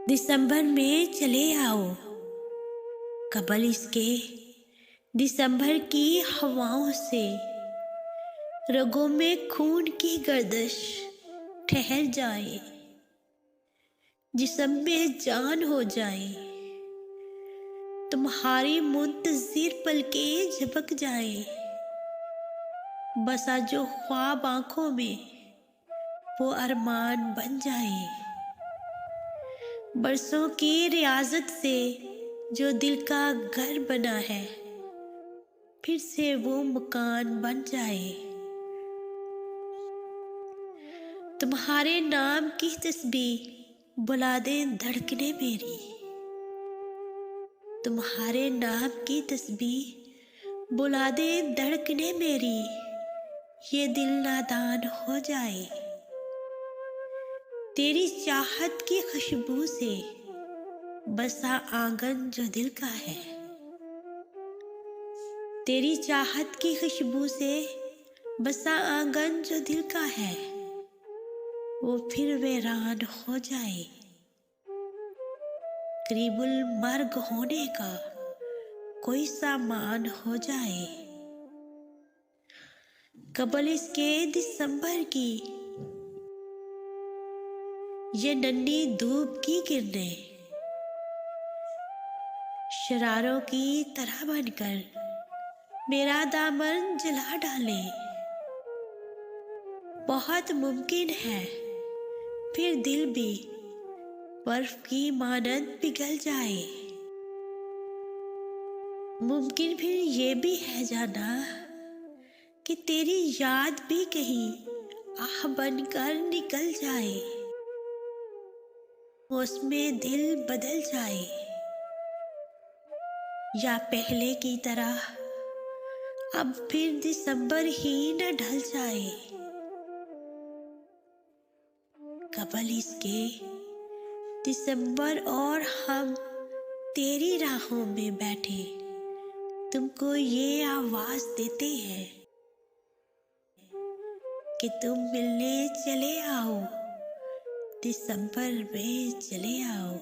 दिसंबर में चले आओ, कबल इसके दिसंबर की हवाओं से रगों में खून की गर्दिश ठहर जाए, जिस्म में जान हो जाए, तुम्हारी मुंतजिर पलकें झपक जाए, बसा जो ख्वाब आंखों में वो अरमान बन जाए, बरसों की रियाजत से जो दिल का घर बना है फिर से वो मकान बन जाए। तुम्हारे नाम की तस्बीह बुला दे धड़कने मेरी, तुम्हारे नाम की तस्बीह बुला दे धड़कने मेरी, ये दिल नादान हो जाए। तेरी चाहत की खुशबू से बसा आंगन जो दिल का है, तेरी चाहत की खुशबू से बसा आंगन जो दिल का है, वो फिर वीरान हो जाए। करीबुल मर्ग होने का कोई सामान हो जाए, कबल इसके दिसंबर की ये नन्ही धूप की किरणें शरारों की तरह बनकर मेरा दामन जला डाले। बहुत मुमकिन है फिर दिल भी बर्फ की मानंद पिघल जाए। मुमकिन फिर ये भी है जाना कि तेरी याद भी कहीं आह बनकर निकल जाए, उसमें दिल बदल जाए, या पहले की तरह अब फिर दिसंबर ही न ढल जाए। कबल इसके दिसंबर और हम तेरी राहों में बैठे तुमको ये आवाज देते हैं कि तुम मिलने चले आओ, दिसंबर में चले आओ।